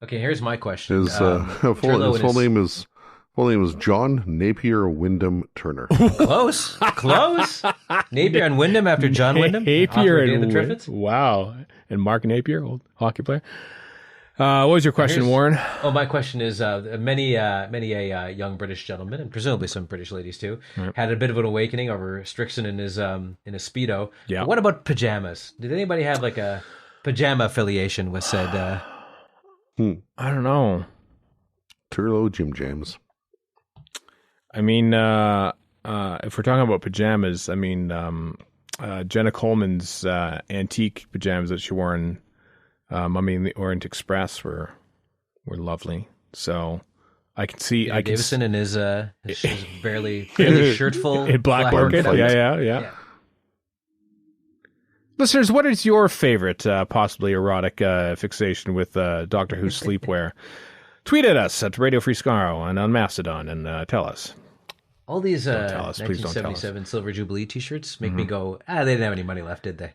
Okay, here's my question. His full name is John Napier Wyndham Turner. Close. Napier and Wyndham after John Wyndham. Napier and the Triffids. Wow. And Mark Napier, old hockey player. What was your question, Warren? Oh, my question is: many a young British gentleman, and presumably some British ladies too, had a bit of an awakening over Strixon in his Speedo. Yeah. But what about pajamas? Did anybody have like a pajama affiliation with said? I don't know. Turlo Jim James. I mean, if we're talking about pajamas, I mean, Jenna Coleman's antique pajamas that she wore in Mummy and the Orient Express were lovely. So I can see Davison in his barely shirtful in black orchid. Yeah. Listeners, what is your favorite possibly erotic fixation with Doctor Who sleepwear? Tweet at us at Radio Free Skaro and on Mastodon and tell us. All these 1977 Silver Jubilee T-shirts make me go, they didn't have any money left, did they?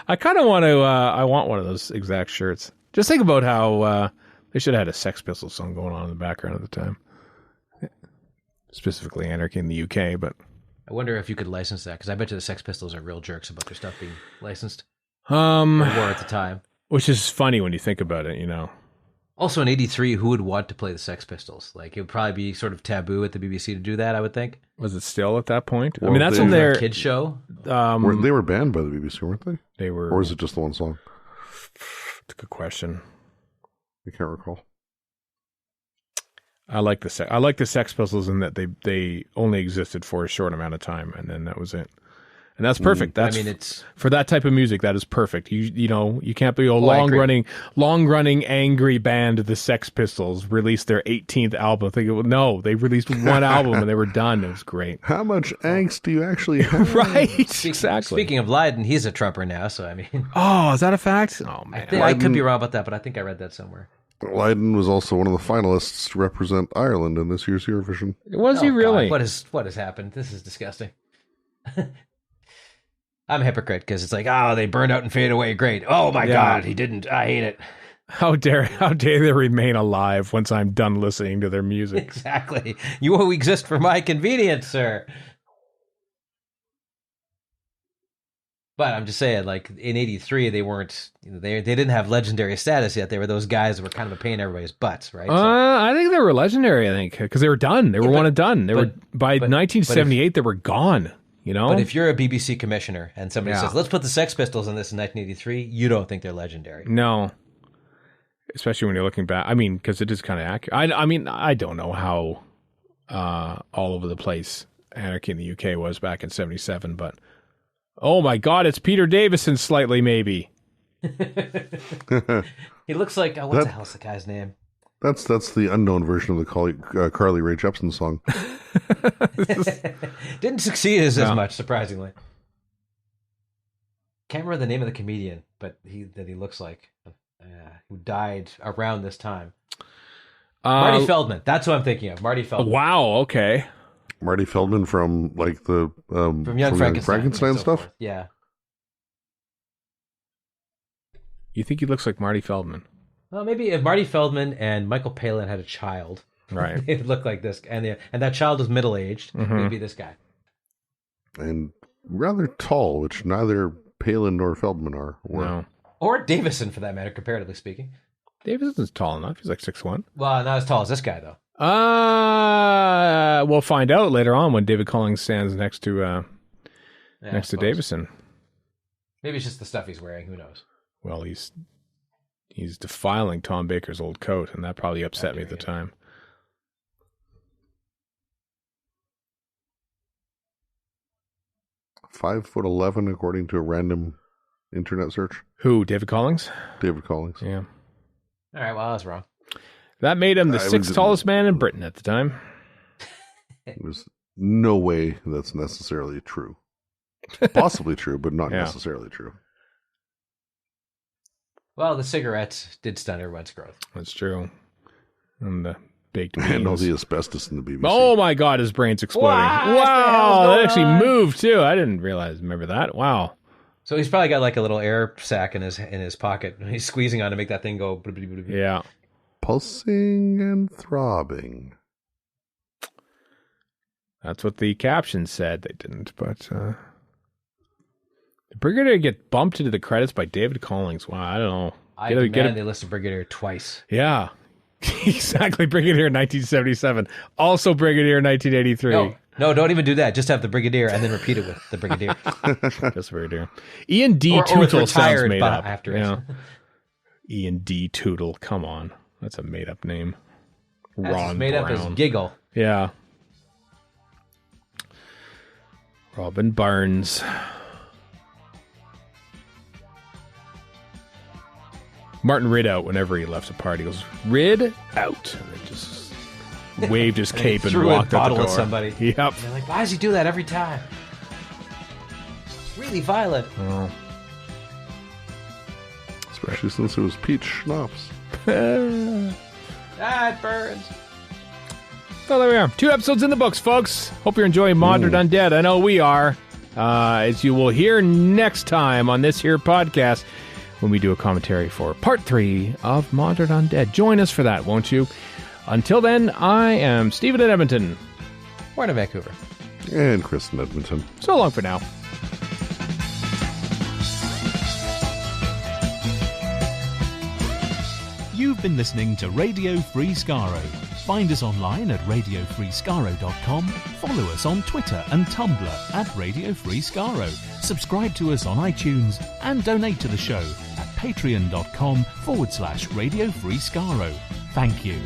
I kind of want to. I want one of those exact shirts. Just think about how they should have had a Sex Pistols song going on in the background at the time. Specifically, Anarchy in the UK, but I wonder if you could license that because I bet you the Sex Pistols are real jerks about their stuff being licensed. Or were at the time, which is funny when you think about it. Also, in '83, who would want to play the Sex Pistols? Like, it would probably be sort of taboo at the BBC to do that, I would think. Was it still at that point? Well, I mean, that's when they're kids show. They were banned by the BBC, weren't they? They were, or is it just the one song? It's a good question. I can't recall. I like the Sex Pistols in that they only existed for a short amount of time, and then that was it. And that's perfect. That's it's for that type of music. That is perfect. You can't be a long running angry band. The Sex Pistols released their 18th album. They released one album and they were done. It was great. How much angst do you actually have? Right, exactly. Speaking of Lydon, he's a Trumper now. So I mean, oh, is that a fact? Oh man, I could be wrong about that, but I think I read that somewhere. Lydon was also one of the finalists to represent Ireland in this year's Eurovision. Was he really? God, what has happened? This is disgusting. I'm a hypocrite because it's like, they burned out and fade away. Great. Oh my God, he didn't. I hate it. How dare they remain alive once I'm done listening to their music? Exactly. You exist for my convenience, sir. But I'm just saying, like in '83, they weren't. They didn't have legendary status yet. They were those guys that were kind of a pain in everybody's butts, right? I think they were legendary. I think because they were done. They were one and done. They were by 1978. They were gone. But if you're a BBC commissioner and somebody says, let's put the Sex Pistols in this in 1983, you don't think they're legendary. No. Especially when you're looking back. I mean, because it is kind of accurate. I mean, I don't know how all over the place Anarchy in the UK was back in 77, but oh my God, it's Peter Davison slightly, maybe. He looks like, what the hell's the guy's name? That's the unknown version of the Carly Rae Jepsen song. Didn't succeed as much, surprisingly. Can't remember the name of the comedian, but he looks like, who died around this time. Marty Feldman. That's what I'm thinking of. Marty Feldman. Wow. Okay. Marty Feldman from like the from Young Frankenstein stuff. Forth. Yeah. You think he looks like Marty Feldman? Well, maybe if Marty Feldman and Michael Palin had a child, right? It would look like this, and that child was middle aged. It'd be this guy, and rather tall, which neither Palin nor Feldman are. No, or Davison for that matter, comparatively speaking. Davison's tall enough. He's like 6'1". Well, not as tall as this guy though. We'll find out later on when David Collings stands next to Davison. Maybe it's just the stuff he's wearing. Who knows? Well, he's defiling Tom Baker's old coat, and that probably upset me at the time. $5'11" according to a random internet search. Who? David Collings? David Collings. Yeah. All right. Well, I was wrong. That made him the sixth tallest man in Britain at the time. There's no way that's necessarily true. Possibly true, but not necessarily true. Well, the cigarettes did stunt everyone's growth. That's true. And the baked beans. And all the asbestos in the BBC. Oh my God, his brain's exploding. Wow, that actually moved too. I didn't remember that. Wow. So he's probably got like a little air sac in his pocket. And he's squeezing on to make that thing go. Yeah. Pulsing and throbbing. That's what the caption said. They didn't, but the Brigadier get bumped into the credits by David Collings. Wow, I don't know. I demand they listed Brigadier twice. Yeah. Exactly. Brigadier 1977. Also Brigadier 1983. No, don't even do that. Just have the Brigadier and then repeat it with the Brigadier. Just Brigadier. Ian D. Tootle sounds made up. After it. Ian D. Tootle. Come on. That's a made up name. Ron made Brown. Up as Giggle. Yeah. Robin Barnes. Martin Ridout, whenever he left a party, goes, Rid out. And then just waved his cape and walked out the door. At somebody. Yep. And they're like, why does he do that every time? Really violent. Oh. Especially since it was peach schnapps. It burns. Well, there we are. 2 episodes in the books, folks. Hope you're enjoying Mawdryn Undead. I know we are. As you will hear next time on this here podcast, when we do a commentary for part 3 of Mawdryn Undead. Join us for that, won't you? Until then, I am Stephen in Edmonton. Warren in Vancouver. And Chris in Edmonton. So long for now. You've been listening to Radio Free Skaro. Find us online at radiofreeskaro.com. Follow us on Twitter and Tumblr at Radio Free Skaro. Subscribe to us on iTunes and donate to the show at patreon.com/Radio Free Skaro. Thank you.